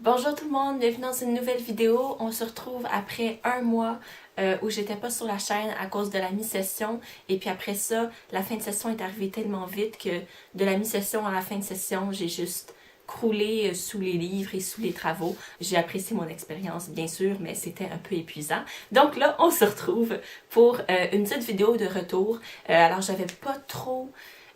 Bonjour tout le monde, bienvenue dans une nouvelle vidéo. On se retrouve après un mois où j'étais pas sur la chaîne à cause de la mi-session. Et puis après ça, la fin de session est arrivée tellement vite que de la mi-session à la fin de session, j'ai juste croulé sous les livres et sous les travaux. J'ai apprécié mon expérience, bien sûr, mais c'était un peu épuisant. Donc là, on se retrouve pour une petite vidéo de retour. Alors, j'avais pas trop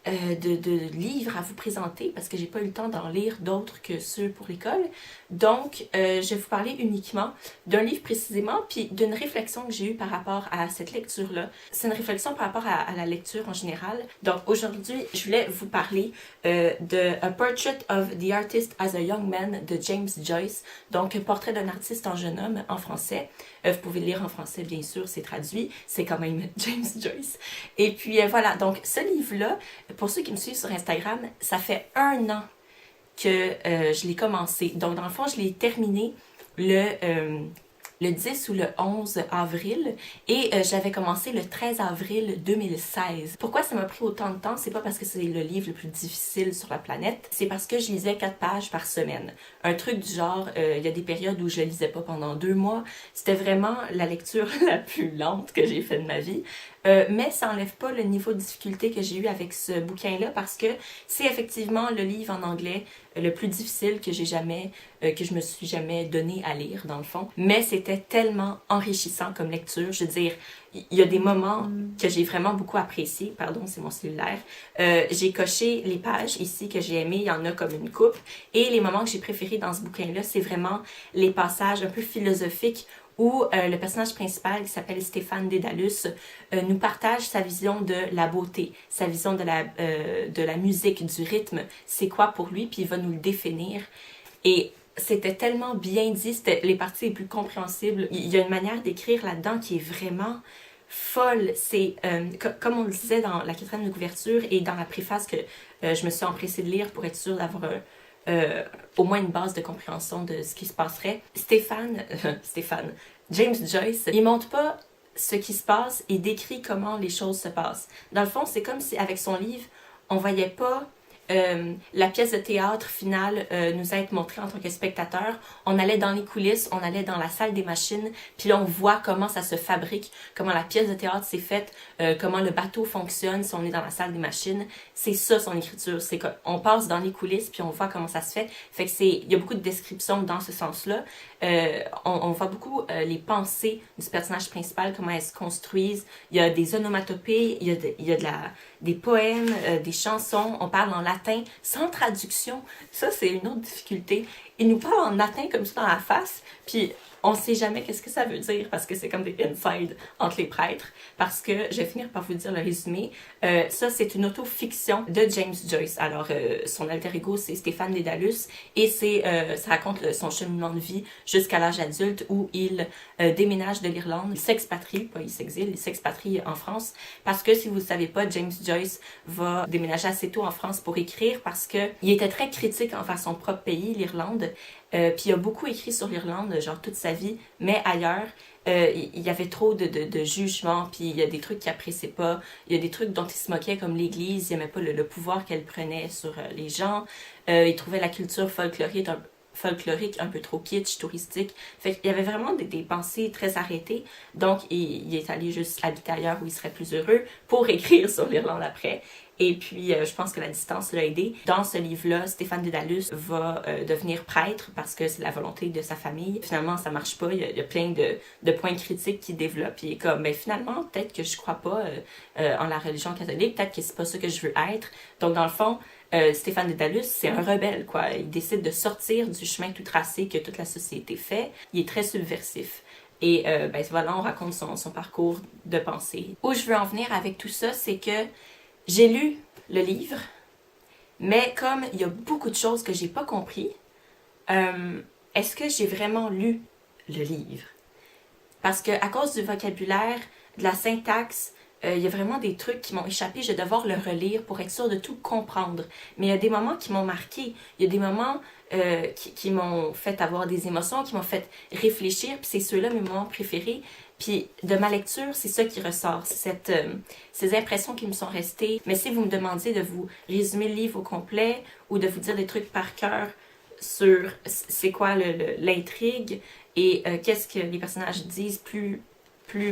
de livres à vous présenter parce que j'ai pas eu le temps d'en lire d'autres que ceux pour l'école. Donc, je vais vous parler uniquement d'un livre précisément, puis d'une réflexion que j'ai eue par rapport à cette lecture-là. C'est une réflexion par rapport à la lecture en général. Donc, aujourd'hui, je voulais vous parler de A Portrait of the Artist as a Young Man de James Joyce. Donc, Portrait d'un artiste en jeune homme en français. Vous pouvez le lire en français, bien sûr, c'est traduit. C'est quand même James Joyce. Et puis, voilà. Donc, ce livre-là, pour ceux qui me suivent sur Instagram, ça fait un an que je l'ai commencé. Donc, dans le fond, je l'ai terminé le 10 ou le 11 avril et j'avais commencé le 13 avril 2016. Pourquoi ça m'a pris autant de temps? C'est pas parce que c'est le livre le plus difficile sur la planète, c'est parce que je lisais 4 pages par semaine. Un truc du genre, il y a des périodes où je lisais pas pendant 2 mois. C'était vraiment la lecture la plus lente que j'ai faite de ma vie. Mais ça enlève pas le niveau de difficulté que j'ai eu avec ce bouquin-là parce que c'est effectivement le livre en anglais le plus difficile que je me suis jamais donné à lire dans le fond. Mais c'était tellement enrichissant comme lecture. Je veux dire, il y a des moments que j'ai vraiment beaucoup appréciés. Pardon, c'est mon cellulaire. J'ai coché les pages ici que j'ai aimées. Il y en a comme une coupe. Et les moments que j'ai préférés dans ce bouquin-là, c'est vraiment les passages un peu philosophiques où le personnage principal, qui s'appelle Stéphane Dédalus, nous partage sa vision de la beauté, sa vision de la musique, du rythme, c'est quoi pour lui, puis il va nous le définir. Et c'était tellement bien dit, c'était les parties les plus compréhensibles. Il y a une manière d'écrire là-dedans qui est vraiment folle. C'est, comme on le disait dans la quatrième de couverture et dans la préface que je me suis empressée de lire pour être sûre d'avoir au moins une base de compréhension de ce qui se passerait. James Joyce, il montre pas ce qui se passe, il décrit comment les choses se passent. Dans le fond, c'est comme si avec son livre, on voyait pas la pièce de théâtre finale nous être montrée en tant que spectateur. On allait dans les coulisses, on allait dans la salle des machines, puis là on voit comment ça se fabrique, comment la pièce de théâtre s'est faite, comment le bateau fonctionne si on est dans la salle des machines. C'est ça son écriture, c'est qu'on passe dans les coulisses puis on voit comment ça se fait. Fait que il y a beaucoup de descriptions dans ce sens-là. On voit beaucoup les pensées du personnage principal, comment elles se construisent. Il y a des onomatopées, il y a des poèmes, des chansons. On parle en latin sans traduction. Ça, c'est une autre difficulté. Il nous parle en latin comme ça dans la face, puis on sait jamais qu'est-ce que ça veut dire parce que c'est comme des inside entre les prêtres. Parce que, je vais finir par vous dire le résumé. Ça, c'est une autofiction de James Joyce. Alors, son alter ego, c'est Stéphane Dédalus et ça raconte son cheminement de vie jusqu'à l'âge adulte où il déménage de l'Irlande. Il s'expatrie, pas il s'exile, il s'expatrie en France. Parce que, si vous ne savez pas, James Joyce va déménager assez tôt en France pour écrire parce que il était très critique envers son propre pays, l'Irlande. Puis il a beaucoup écrit sur l'Irlande, genre toute sa vie, mais ailleurs, il y avait trop de jugements, puis il y a des trucs qu'il appréciait pas, il y a des trucs dont il se moquait, comme l'Église, il aimait pas le pouvoir qu'elle prenait sur les gens, il trouvait la culture folklorique un peu trop kitsch, touristique. Fait qu'il y avait vraiment des pensées très arrêtées. Donc, il est allé juste habiter ailleurs où il serait plus heureux pour écrire sur l'Irlande après. Et puis, je pense que la distance l'a aidé. Dans ce livre-là, Stéphane Dédalus va devenir prêtre parce que c'est la volonté de sa famille. Finalement, ça marche pas. Il y a plein de points critiques qu'il développe. Il est comme, mais finalement, peut-être que je crois pas en la religion catholique. Peut-être que c'est pas ça que je veux être. Donc, dans le fond, Stéphane Dédalus, c'est un rebelle, quoi. Il décide de sortir du chemin tout tracé que toute la société fait. Il est très subversif. Et voilà, on raconte son parcours de pensée. Où je veux en venir avec tout ça, c'est que j'ai lu le livre, mais comme il y a beaucoup de choses que j'ai pas compris, est-ce que j'ai vraiment lu le livre? Parce que à cause du vocabulaire, de la syntaxe, il y a vraiment des trucs qui m'ont échappé. Je vais devoir le relire pour être sûre de tout comprendre. Mais il y a des moments qui m'ont marqué. Il y a des moments qui m'ont fait avoir des émotions, qui m'ont fait réfléchir. Puis c'est ceux-là mes moments préférés. Puis de ma lecture, c'est ça qui ressort. C'est ces impressions qui me sont restées. Mais si vous me demandiez de vous résumer le livre au complet ou de vous dire des trucs par cœur, sur c'est quoi l'intrigue et qu'est-ce que les personnages disent plus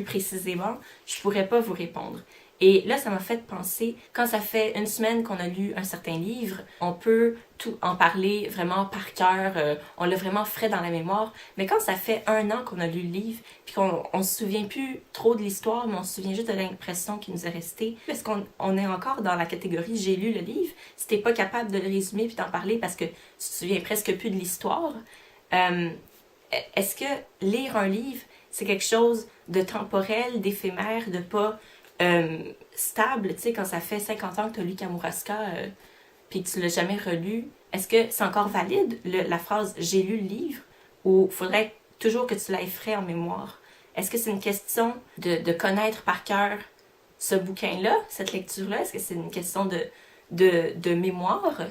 précisément, je pourrais pas vous répondre. Et là, ça m'a fait penser, quand ça fait une semaine qu'on a lu un certain livre, on peut tout en parler vraiment par cœur, on l'a vraiment frais dans la mémoire, mais quand ça fait un an qu'on a lu le livre, puis qu'on se souvient plus trop de l'histoire, mais on se souvient juste de l'impression qui nous est restée, parce qu'on est encore dans la catégorie « j'ai lu le livre », si t'es pas capable de le résumer puis d'en parler parce que tu te souviens presque plus de l'histoire, est-ce que lire un livre, c'est quelque chose de temporel, d'éphémère, de pas stable, tu sais, quand ça fait 50 ans que tu as lu Kamouraska puis que tu l'as jamais relu, est-ce que c'est encore valide la phrase « j'ai lu le livre » ou faudrait toujours que tu l'aies frais en mémoire? Est-ce que c'est une question de connaître par cœur ce bouquin-là, cette lecture-là? Est-ce que c'est une question de mémoire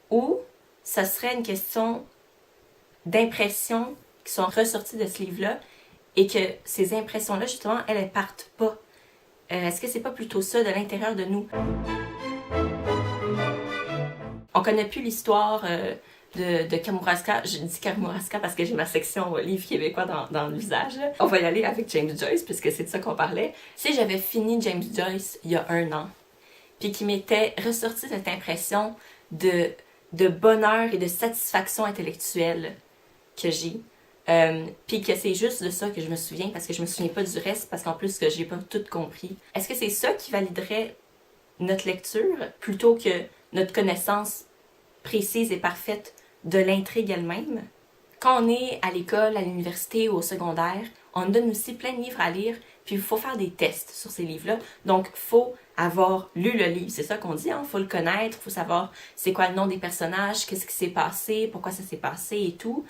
ou ça serait une question d'impressions qui sont ressorties de ce livre-là et que ces impressions-là, justement, elles partent pas? Est-ce que c'est pas plutôt ça de l'intérieur de nous? On connaît plus l'histoire de Kamouraska. Je dis Kamouraska parce que j'ai ma section livre québécois dans le visage. On va y aller avec James Joyce puisque c'est de ça qu'on parlait. Si j'avais fini James Joyce il y a un an, puis qu'il m'était ressorti cette impression de bonheur et de satisfaction intellectuelle que j'ai, puis que c'est juste de ça que je me souviens parce que je me souviens pas du reste parce qu'en plus que j'ai pas tout compris. Est-ce que c'est ça qui validerait notre lecture plutôt que notre connaissance précise et parfaite de l'intrigue elle-même? Quand on est à l'école, à l'université ou au secondaire, on nous donne aussi plein de livres à lire, puis il faut faire des tests sur ces livres-là. Donc, il faut avoir lu le livre. C'est ça qu'on dit, hein? Il faut le connaître, il faut savoir c'est quoi le nom des personnages, qu'est-ce qui s'est passé, pourquoi ça s'est passé et tout.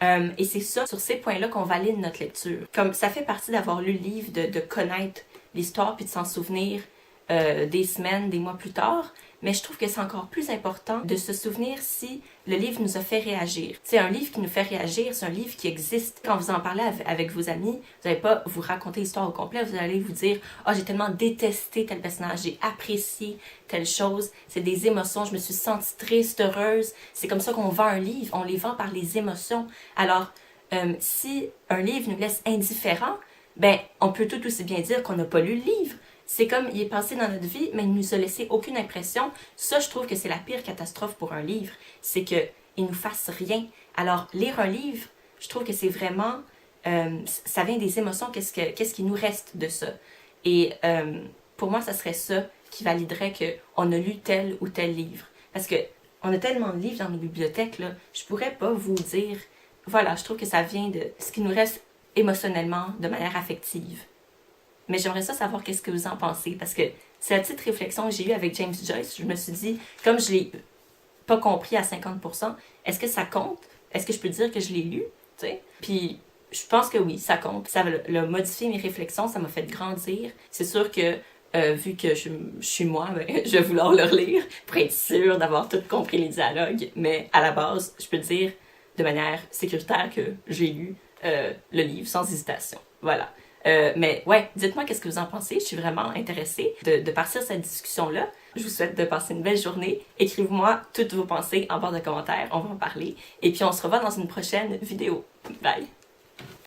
Et c'est ça, sur ces points-là, qu'on valide notre lecture. Comme ça fait partie d'avoir lu le livre, de connaître l'histoire puis de s'en souvenir des semaines, des mois plus tard. Mais je trouve que c'est encore plus important de se souvenir si le livre nous a fait réagir. C'est un livre qui nous fait réagir, c'est un livre qui existe. Quand vous en parlez avec vos amis, vous n'allez pas vous raconter l'histoire au complet, vous allez vous dire « Ah, j'ai tellement détesté tel personnage, j'ai apprécié telle chose, c'est des émotions, je me suis sentie triste, heureuse. » C'est comme ça qu'on vend un livre, on les vend par les émotions. Alors, si un livre nous laisse indifférents, ben, on peut tout aussi bien dire qu'on n'a pas lu le livre. C'est comme il est passé dans notre vie, mais il nous a laissé aucune impression. Ça, je trouve que c'est la pire catastrophe pour un livre. C'est qu'il nous fasse rien. Alors, lire un livre, je trouve que c'est vraiment... ça vient des émotions. Qu'est-ce qui nous reste de ça? Et pour moi, ça serait ça qui validerait qu'on a lu tel ou tel livre. Parce que on a tellement de livres dans nos bibliothèques, là, je pourrais pas vous dire... Voilà, je trouve que ça vient de ce qui nous reste émotionnellement, de manière affective. Mais j'aimerais ça savoir qu'est-ce que vous en pensez, parce que c'est la petite réflexion que j'ai eue avec James Joyce. Je me suis dit, comme je l'ai pas compris à 50%, est-ce que ça compte? Est-ce que je peux dire que je l'ai lu? T'sais? Puis je pense que oui, ça compte. Ça a modifié mes réflexions, ça m'a fait grandir. C'est sûr que vu que je suis moi, ben, je vais vouloir le relire pour être sûre d'avoir tout compris les dialogues. Mais à la base, je peux dire de manière sécuritaire que j'ai lu le livre sans hésitation. Voilà. Mais ouais, dites-moi qu'est-ce que vous en pensez. Je suis vraiment intéressée de partir cette discussion-là. Je vous souhaite de passer une belle journée. Écrivez-moi toutes vos pensées en barre de commentaires. On va en parler. Et puis on se revoit dans une prochaine vidéo. Bye!